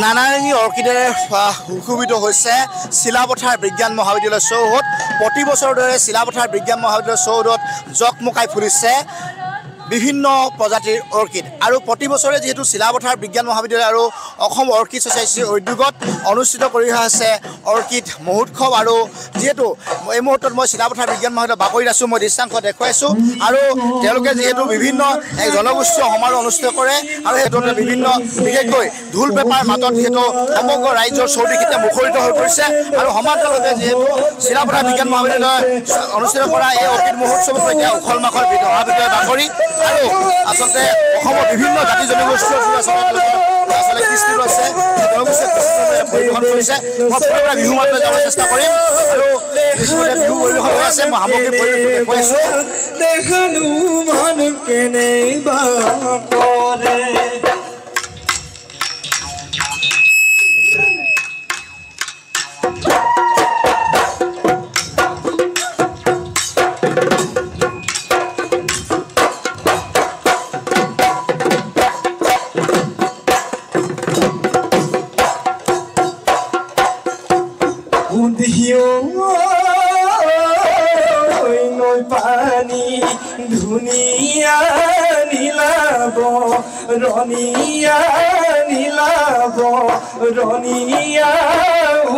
নানাৰঙী অৰ্কিডেৰে সুশোভিত হৈছে চিলাপথাৰ বিজ্ঞান মহাবিদ্যালয় চৌহদ। প্ৰতি বছৰৰ দৰে চিলাপথাৰ বিজ্ঞান মহাবিদ্যালয় চৌহদত জকমকাই ফুলিছে বিভিন্ন প্ৰজাতিৰ অৰ্কিড। আৰু প্ৰতি বছৰে যিহেতু চিলাপথাৰ বিজ্ঞান মহাবিদ্যালয় আৰু অসম অৰ্কিড ছ'চাইটিৰ উদ্যোগত অনুষ্ঠিত কৰি অহা হৈছে অৰ্কিড মহোৎসৱ। আৰু যিহেতু এই মুহূৰ্তত মই চিলাপথাৰ বিজ্ঞান মহাবিদ্যালয়ৰ বাকৰিত আছোঁ, মই দৃশ্যাংশ দেখুৱাইছোঁ। আৰু তেওঁলোকে যিহেতু বিভিন্ন এক জনগোষ্ঠীয় সমাৰোহ অনুষ্ঠিত কৰে আৰু সেইটো বিভিন্ন বিশেষকৈ ঢোল পেপাৰ মাতত যিহেতু সমগ্ৰ ৰাইজৰ চৌদিশে মুখৰিত হৈ পৰিছে। আৰু সমান্তৰালভাৱে যিহেতু চিলাপথাৰ বিজ্ঞান মহাবিদ্যালয় অনুষ্ঠিত কৰা এই অৰ্কিড মহোৎসৱত এতিয়া উখল মাখল মহাবিদ্যালয় বাকৰি আৰু আচলতে অসমৰ বিভিন্ন জাতি জনগোষ্ঠীৰ আচলতে কৃষ্টি লৈছে, পৰিৱেশন কৰিছে। মই পুৰা বিহু মাত্ৰ যাবলৈ চেষ্টা কৰিম আৰু বিহু পৰিৱেশন হৈ আছে। মই সামগ্ৰী দেখুৱাইছোঁ। পানী ধুনীয়া নীলাব ৰনিয়া নীলাব ৰনিয়া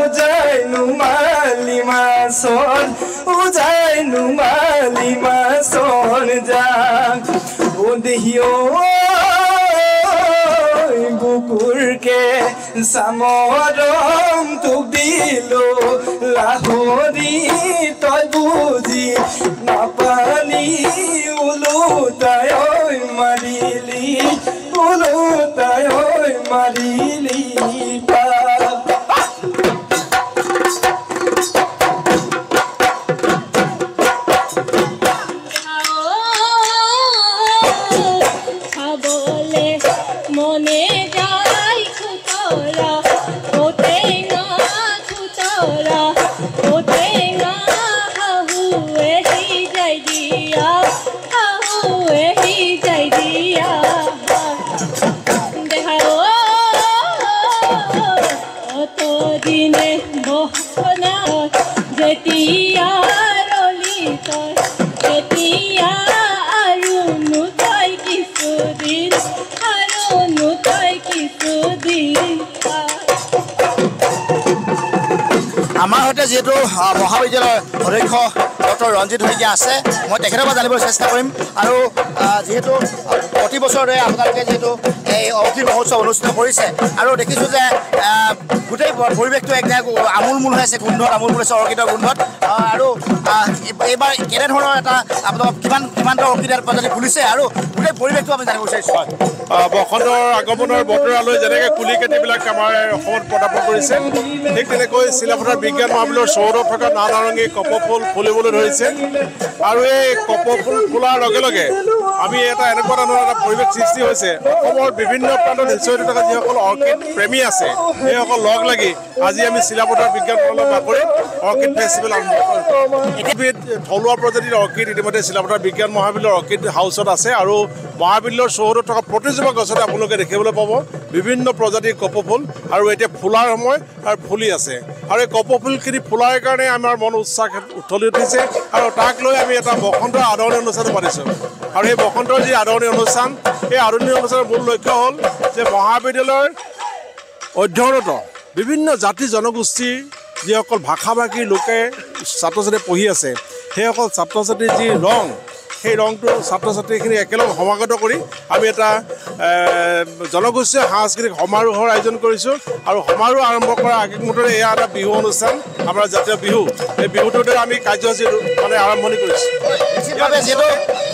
উজাই নুমালি মাছৰ উজাই নুমালি মাছৰ যাক দেহিও বুকুৰকে চামৰম তোক দিলো লাহৰি তই বুজি নাপালি ওলোটাই মাৰিলি ওলোটাই মাৰিলি আমাৰ সৈতে যিহেতু মহাবিদ্যালয়ৰ অধ্যক্ষ ডক্টৰ ৰঞ্জিত শইকীয়া আছে, মই তেখেতৰ পৰা জানিবলৈ চেষ্টা কৰিম। আৰু যিহেতু প্ৰতি বছৰে আপোনালোকে যিহেতু এই অৰ্কিড মহোৎসৱ অনুষ্ঠিত কৰিছে আৰু দেখিছোঁ যে গোটেই পৰিৱেশটো একদম আমোলমোল হৈ আছে, গোন্ধত আমোলমোল হৈছে অৰ্কিডৰ গোন্ধত। আৰু এইবাৰ কেনেধৰণৰ এটা আপোনালোক কিমানটা অৰ্কিডৰ প্ৰজাতি ফুলিছে আৰু গোটেই পৰিৱেশটো আমি জানিব বিচাৰিছোঁ। বসন্তৰ আগমনৰ বতৰালৈ যেনেকৈ কুলি কেঁতিবিলাক আমাৰ অসমত পদাৰ্পণ কৰিছে, ঠিক তেনেকৈ চিলাপথাৰ বিজ্ঞান মহাবিদ্যালয়ৰ চৌহদত থকা নানাৰঙী কপৌফুল ফুলিবলৈ ধৰিছে। আৰু এই কপৌফুল ফুলাৰ লগে লগে আমি এনেকুৱা ধৰণৰ এটা পৰিৱেশ সৃষ্টি হৈছে। অসমৰ বিভিন্ন প্ৰান্তত নিশ্চয় থকা যিসকল অৰ্কিড প্ৰেমী আছে, সেইসকল লগ লাগি আজি আমি চিলাপথাৰ বিজ্ঞান মহাবিদ্যালয়ৰ বাকৰিত অৰ্কিড ফেষ্টিভেল আৰম্ভ কৰিছোঁ। থলুৱা প্ৰজাতিৰ অৰ্কিড ইতিমধ্যে চিলাপথাৰ বিজ্ঞান মহাবিদ্যালয়ৰ অৰ্কিড হাউচত আছে। আৰু মহাবিদ্যালয়ৰ চৌহদত থকা প্ৰতিজোপা গছতে আপোনালোকে দেখিবলৈ পাব বিভিন্ন প্ৰজাতিৰ কপৌফুল। আৰু এতিয়া ফুলাৰ সময় আৰু ফুলি আছে। আৰু এই কপৌফুলখিনি ফুলাৰ কাৰণে আমাৰ মন উৎসাহ উঠলি উঠিছে। আৰু তাক লৈ আমি এটা বসন্তৰ আদৰণি অনুষ্ঠান পাতিছোঁ। আৰু এই বসন্তৰ যি আদৰণি অনুষ্ঠান, এই আদৰণি অনুষ্ঠানৰ মূল লক্ষ্য হ'ল যে মহাবিদ্যালয়ৰ অধ্যয়নৰত বিভিন্ন জাতি জনগোষ্ঠীৰ যিসকল ভাষা ভাষীৰ লোকে ছাত্ৰ ছাত্ৰী পঢ়ি আছে, সেইসকল ছাত্ৰ ছাত্ৰীৰ যি ৰং, সেই ৰংটো ছাত্ৰ ছাত্ৰীখিনি একেলগে সমাগত কৰি আমি এটা জনগোষ্ঠীয় সাংস্কৃতিক সমাৰোহৰ আয়োজন কৰিছোঁ। আৰু সমাৰোহ আৰম্ভ কৰাৰ আগমুহূৰ্ততে এয়া এটা বিহু অনুষ্ঠান, আমাৰ জাতীয় বিহু। এই বিহুটোতে আমি কাৰ্যসূচী আৰম্ভণি কৰিছোঁ।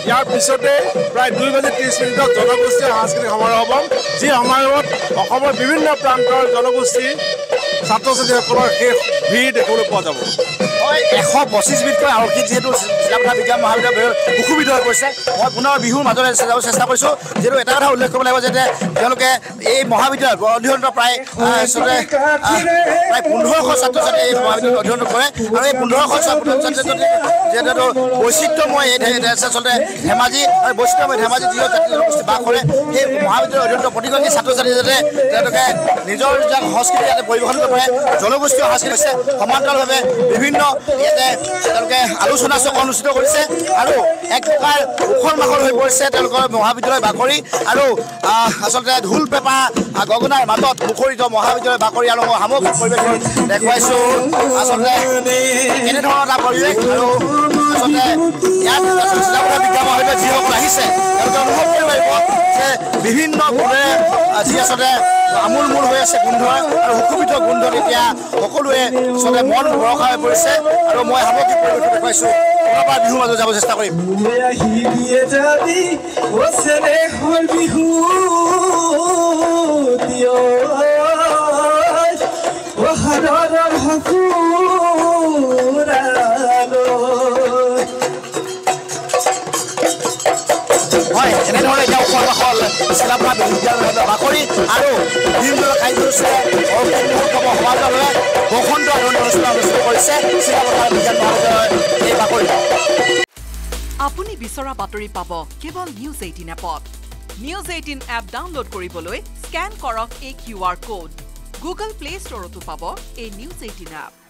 ইয়াৰ পিছতে প্ৰায় 2:30 জনগোষ্ঠীয় সাংস্কৃতিক সমাৰোহ হ'ব, যি সমাৰোহত অসমৰ বিভিন্ন প্ৰান্তৰ জনগোষ্ঠীৰ ছাত্ৰ ছাত্ৰীসকলৰ সেই ভিৰ দেখিবলৈ পোৱা যাব। প্ৰায় 125 বিধকৈ আৰক্ষী যিহেতু চিলাপথাৰ বিজ্ঞান মহাবিদ্যালয় সুশোভিত হৈ পৰিছে মই পুনৰ বিহুৰ মাজলৈ যাব চেষ্টা কৰিছোঁ যিহেতু এটা কথা উল্লেখ কৰিব লাগিব যে তেওঁলোকে এই মহাবিদ্যালয়ত অধ্যয়নৰত প্ৰায় আচলতে প্ৰায় 1500 ছাত্ৰ ছাত্ৰী এই মহাবিদ্যালয়ত অধ্যয়ন কৰে আৰু এই 1500 ছাত্ৰ ছাত্ৰী যিহেতু বৈচিত্ৰ্যময় আচলতে ধেমাজি আৰু বৈচিত্ৰ্যময় ধেমাজি যিহেতু জাতি জনগোষ্ঠী বাস কৰে সেই মহাবিদ্যালয়ত অধ্যয়নৰত প্ৰতিগৰাকী ছাত্ৰ ছাত্ৰী যাতে তেওঁলোকে নিজৰ সংস্কৃতি ইয়াতে পৰিৱেশন কৰিব পাৰে জনগোষ্ঠীয় সংস্কৃতি হৈছে সমান্তৰালভাৱে বিভিন্ন ইয়াতে তেওঁলোকে আলোচনা চক্ৰ অনুষ্ঠিত কৰিছে আৰু এক প্ৰকাৰ উখল মাখল হৈ পৰিছে তেওঁলোকৰ মহাবিদ্যালয় বাকৰি আৰু আচলতে ঢোল পেঁপা গগনাৰ মাজত মুখৰিত মহাবিদ্যালয় বাকৰি আৰু মই সামগ্ৰিক পৰিৱেশ দেখুৱাইছোঁ আচলতে এনেধৰণৰ এটা পৰিৱেশ আৰু আচলতে ইয়াত চিলাপথাৰ বিজ্ঞান মহাবিদ্যালয়ত যিসকল আহিছে তেওঁলোকে অনুভৱ কৰিব পাৰিব যে বিভিন্ন গুণেৰে যি আচলতে আমোল মূল হৈ আছে গোন্ধ আৰু সুশোভিত গোন্ধত এতিয়া সকলোৱে আচলতে মন ভৰসা হৈ পৰিছে আৰু মই সামগ্ৰিক পৰিৱেশ দেখুৱাইছোঁ পুনৰবাৰ বিহুৰ মাজত যাব চেষ্টা কৰিম হয় এনেধৰণে এতিয়া উখল মাখল চিলাপথাৰ বিজ্ঞান বাকৰি আৰু বিভিন্ন কাৰ্যসূচীৰে সমাজলৈ বসন্ত অনুষ্ঠান অনুষ্ঠিত কৰিছে চিলাপথাৰ বিজ্ঞান মহাবিদ্যালয়ৰ এই বাকৰি আপুনি বিচৰা বাতৰি পাব কেৱল নিউজ 18 এপত নিউজ 18 এপ ডাউনলোড কৰিবলৈ স্কেন কৰক এই QR কোড গুগল প্লে ষ্টৰতো পাব এই নিউজ 18 এপ